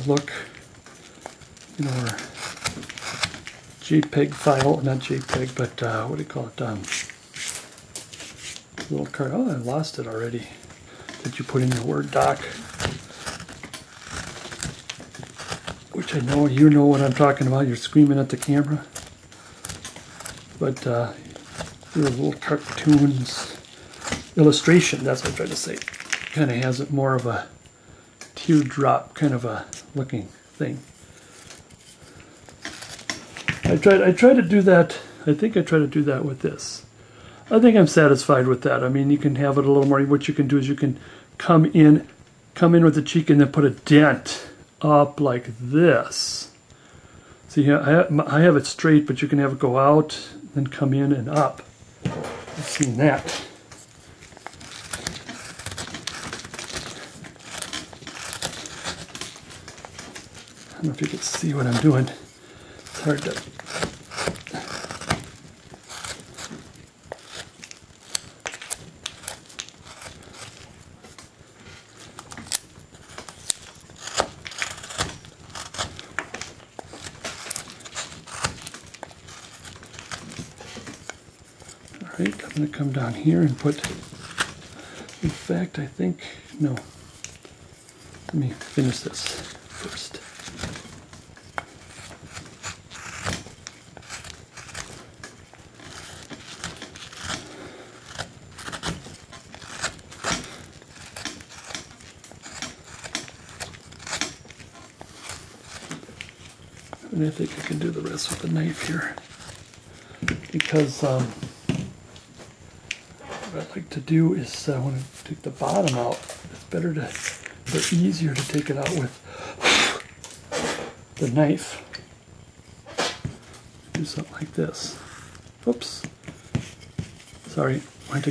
look in our JPEG file, not JPEG, but what do you call it? Little card. Oh, I lost it already. That you put in your Word doc, which I know you know what I'm talking about. You're screaming at the camera, but there are little cartoons, illustration. That's what I'm trying to say. Kind of has it more of a teardrop kind of a looking thing. I try to do that. I think I try to do that with this. I think I'm satisfied with that. I mean, you can have it a little more. What you can do is you can come in with the cheek and then put a dent up like this. See, I have it straight, but you can have it go out, then come in and up. I've seen that. I don't know if you can see what I'm doing. It's hard to... Alright, I'm going to come down here and put... In fact, I think... No. Let me finish this first. And I think I can do the rest with the knife here, because what I'd like to do is I want to take the bottom out. It's better to, or easier to take it out with the knife. Do something like this. Oops. Sorry, went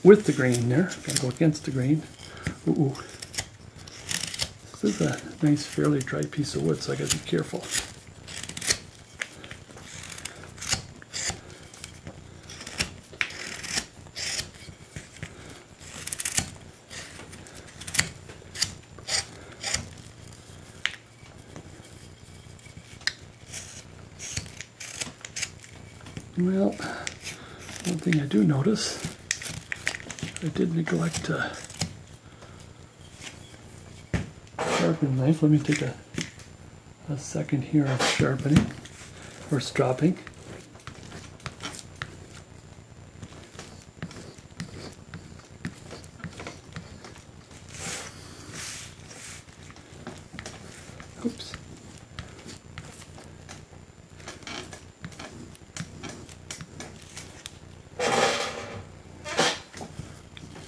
with the grain there. Gotta go against the grain. Ooh. This is a nice, fairly dry piece of wood, so I gotta be careful. Well, one thing I do notice, I did neglect to sharpen the knife. Let me take a second here of sharpening or stropping. Oops.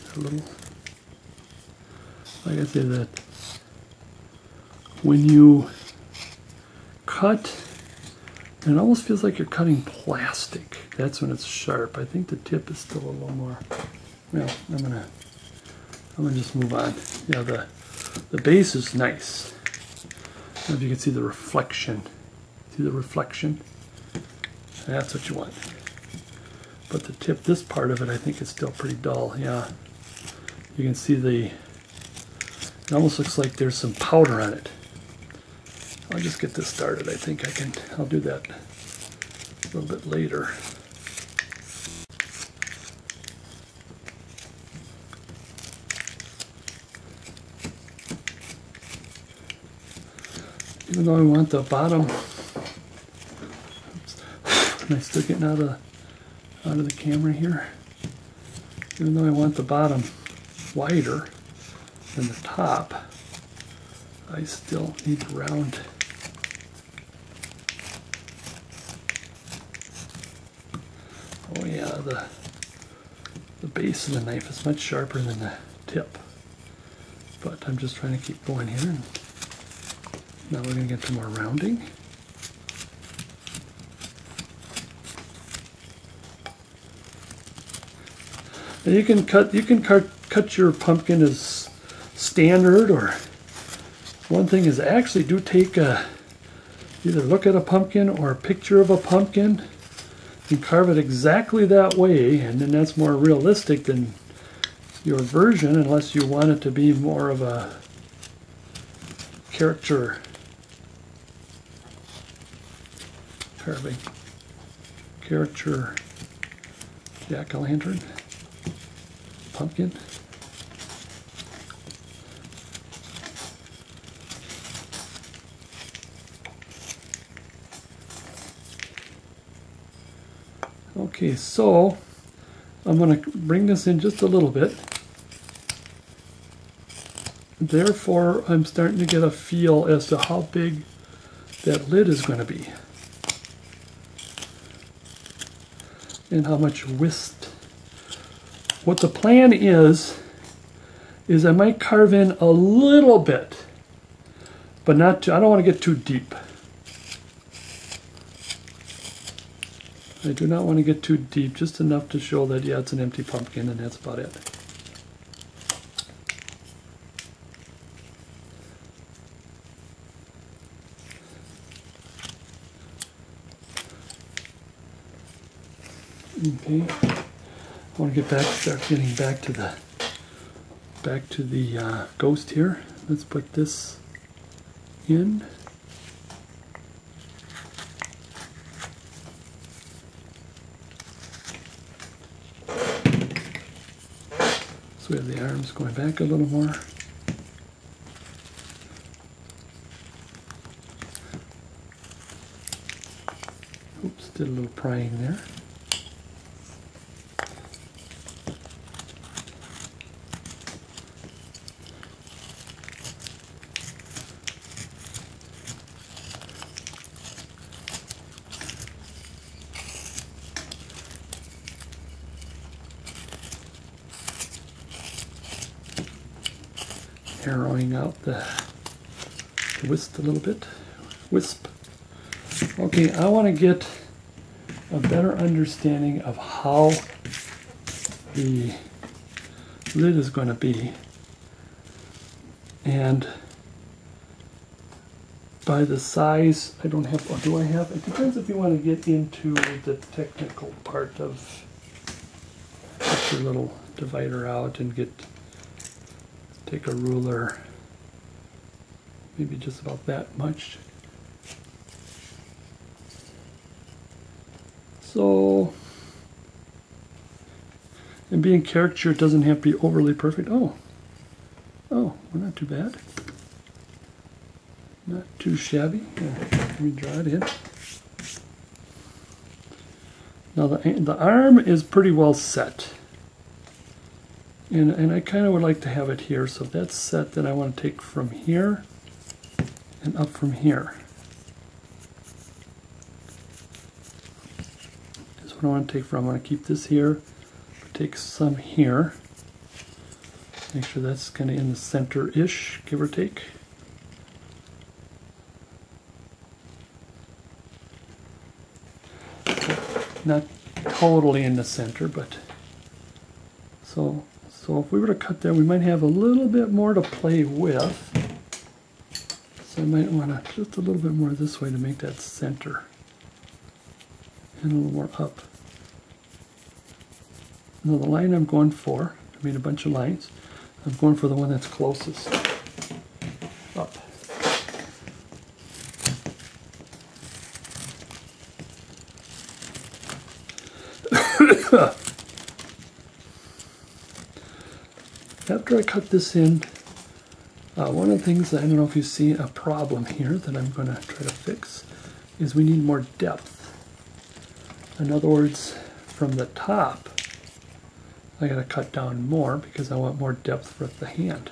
A little, like I say, that when you cut, it almost feels like you're cutting plastic. That's when it's sharp. I think the tip is still a little more. Well, I'm gonna just move on. Yeah, the base is nice. I don't know if you can see the reflection. See the reflection? That's what you want. But the tip, this part of it, I think is still pretty dull. Yeah. You can see it almost looks like there's some powder on it. I'll just get this started. I think I'll do that a little bit later. Even though I want the bottom, oops, am I still getting out of the camera here? Even though I want the bottom wider than the top, I still need to round. Oh yeah, the base of the knife is much sharper than the tip. But I'm just trying to keep going here. And now we're going to get to more rounding. And you can cut your pumpkin as standard, or one thing is actually do take either look at a pumpkin or a picture of a pumpkin and carve it exactly that way, and then that's more realistic than your version, unless you want it to be more of a caricature carving. Caricature jack-o'-lantern. Pumpkin. Okay, so I'm going to bring this in just a little bit. Therefore, I'm starting to get a feel as to how big that lid is going to be. And how much wisp. What the plan is I might carve in a little bit, but not too, I don't want to get too deep. I do not want to get too deep, just enough to show that, yeah, it's an empty pumpkin, and that's about it. Okay, I want to get back, start getting back to the ghost here. Let's put this in. So we have the arms going back a little more. Oops, did a little prying there. Arrowing out the wisp a little bit. Wisp. Okay, I want to get a better understanding of how the lid is going to be. And by the size, I don't have, or do I have? It depends if you want to get into the technical part of get your little divider out and take a ruler, maybe just about that much. So, and being caricature, it doesn't have to be overly perfect. Oh, we're not too bad. Not too shabby. Yeah, let me draw it in. Now the arm is pretty well set. And I kind of would like to have it here, so if that's set, then I want to take from here and up from here. That's what I want to take from. I want to keep this here, take some here. Make sure that's kind of in the center-ish, give or take. Not totally in the center, but so if we were to cut there, we might have a little bit more to play with. So I might want to just a little bit more this way to make that center. And a little more up. Now the line I'm going for, I made a bunch of lines. I'm going for the one that's closest up. After I cut this in, one of the things, I don't know if you see a problem here that I'm going to try to fix, is we need more depth. In other words, from the top, I got to cut down more because I want more depth for the hand.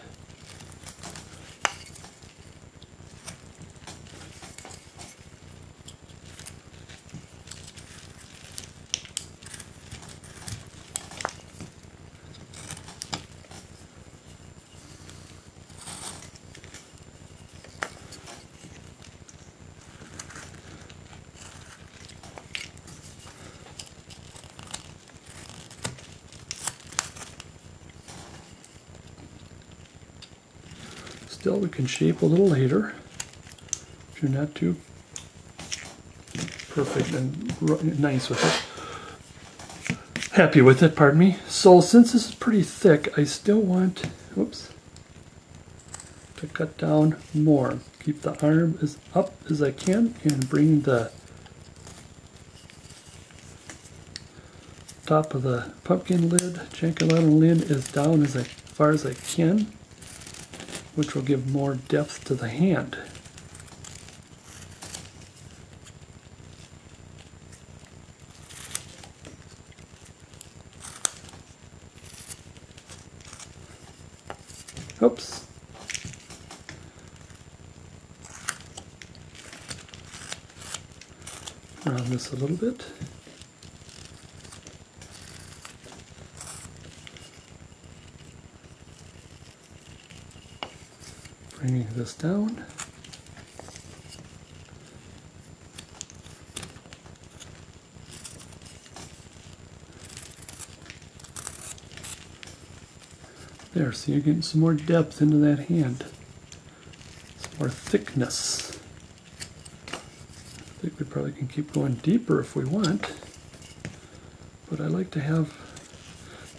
Still, we can shape a little later if you're not too perfect and nice with it. Happy with it, pardon me. So since this is pretty thick, I still want, oops, to cut down more. Keep the arm as up as I can and bring the top of the pumpkin lid, jack-o'-lantern lid, is down as far as I can, which will give more depth to the hand. Oops. Around this a little bit. Bringing this down. There, so you're getting some more depth into that hand. Some more thickness. I think we probably can keep going deeper if we want. But I like to have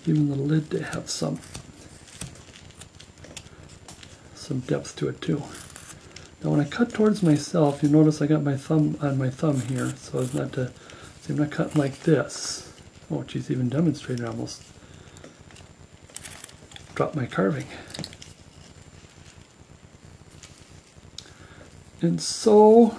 even the lid to have some depth to it too. Now when I cut towards myself, you notice I got my thumb on my thumb here, so as not to, see, I'm not cutting like this. Oh geez, even demonstrated almost. Drop my carving. And so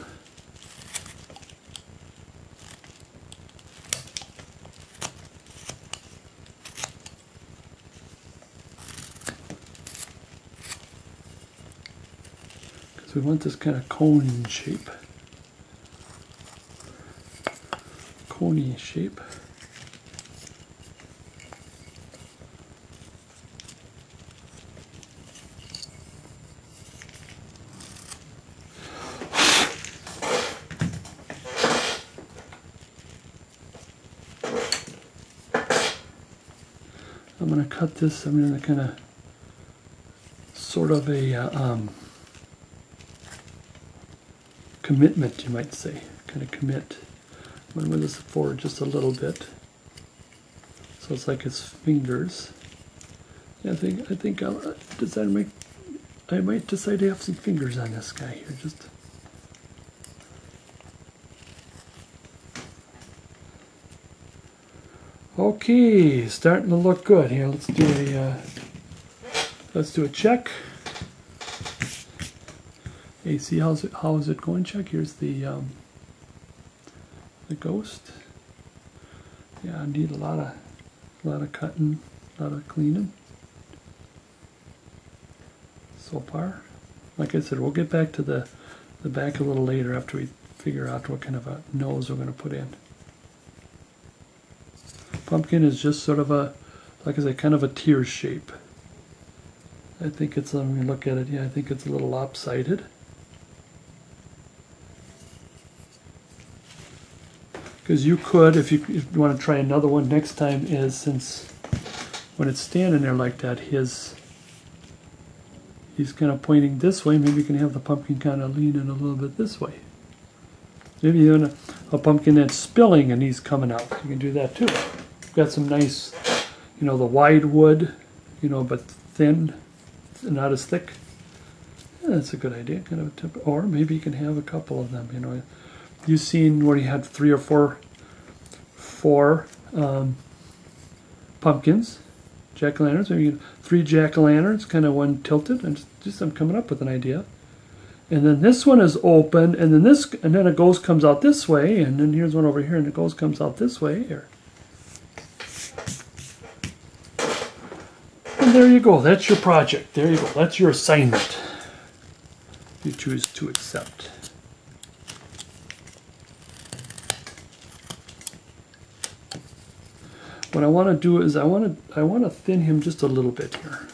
we want this kind of cone shape. Coney shape. I'm going to cut this, I'm going to kind of sort of a commitment, you might say, kind of commit. I'm going to move this forward just a little bit, so it's like his fingers. Yeah, I think I might decide to have some fingers on this guy here. Just okay, starting to look good here. Let's do a check. Hey, see how is it going? Check. Here's the ghost. Yeah, I need a lot of cutting, a lot of cleaning. So far, like I said, we'll get back to the back a little later after we figure out what kind of a nose we're going to put in. Pumpkin is just sort of a, like I say, kind of a tear shape. I think it's, when you look at it, yeah, I think it's a little lopsided. Because you could, if you want to try another one next time, is since when it's standing there like that, he's kind of pointing this way. Maybe you can have the pumpkin kind of leaning a little bit this way. Maybe even a pumpkin that's spilling and he's coming out. You can do that too. You've got some nice, the wide wood, but thin, not as thick. Yeah, that's a good idea. Kind of a tip. Or maybe you can have a couple of them. You've seen where you had 3 or 4 pumpkins, jack-o'-lanterns. Maybe you get 3 jack-o'-lanterns, kind of one tilted. I'm coming up with an idea. And then this one is open, and then a ghost comes out this way, and then here's one over here, and the ghost comes out this way. Here. And there you go. That's your project. There you go. That's your assignment. You choose to accept. What I want to do is I want to thin him just a little bit here.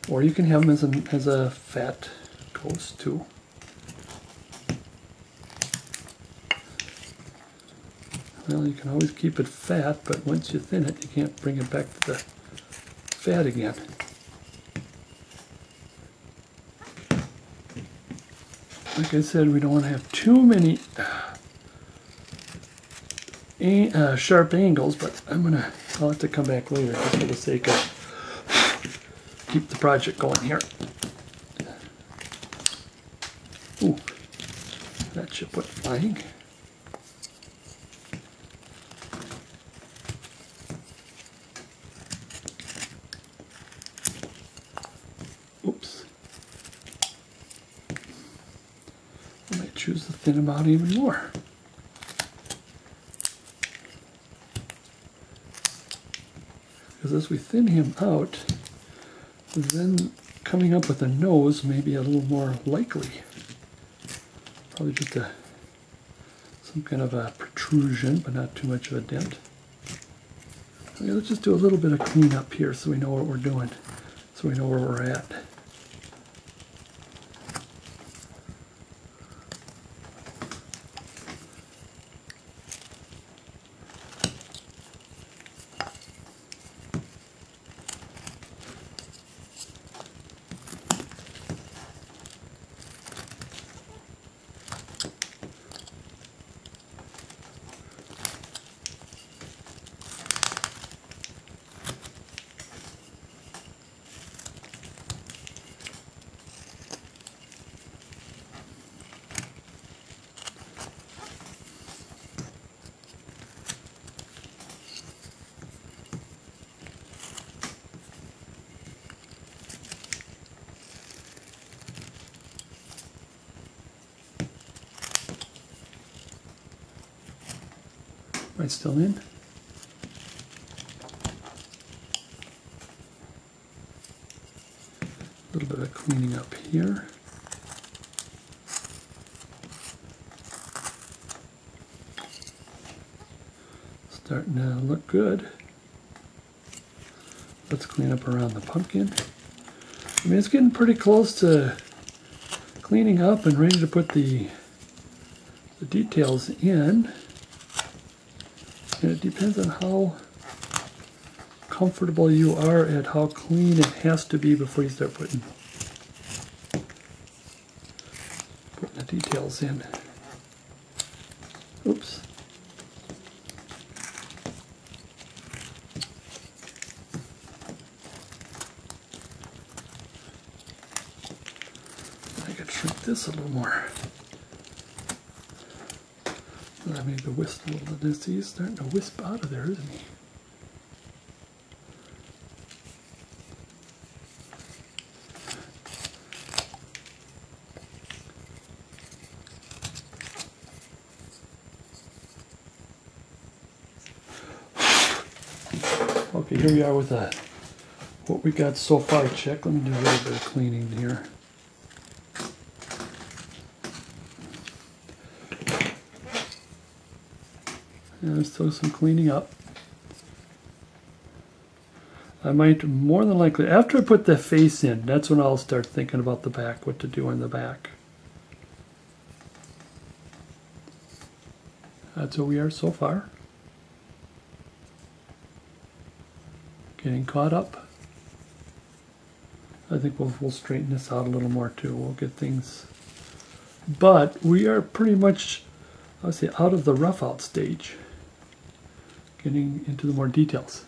Or you can have him as a fat ghost too. Well, you can always keep it fat, but once you thin it, you can't bring it back to the fat again. Like I said, we don't want to have too many sharp angles, but I'll have to come back later just for the sake of keep the project going here. Ooh, that chip went flying. choose to thin him out even more. Because as we thin him out, then coming up with a nose may be a little more likely. Probably just some kind of a protrusion, but not too much of a dent. Okay, let's just do a little bit of cleanup here so we know what we're doing, so we know where we're at. Right, still in. A little bit of cleaning up here. Starting to look good. Let's clean up around the pumpkin. I mean, it's getting pretty close to cleaning up and ready to put the details in. And it depends on how comfortable you are at how clean it has to be before you start putting the details in. Oops. I could shrink this a little more. I made the wisp a little bit. He's starting to wisp out of there, isn't he? Okay, here we are with what we got so far. Check. Let me do a little bit of cleaning here. And there's still some cleaning up. I might more than likely, after I put the face in, that's when I'll start thinking about the back, what to do in the back. That's where we are so far. Getting caught up. I think we'll straighten this out a little more too. We'll get things. But we are pretty much, I would say, out of the rough out stage. Getting into the more details.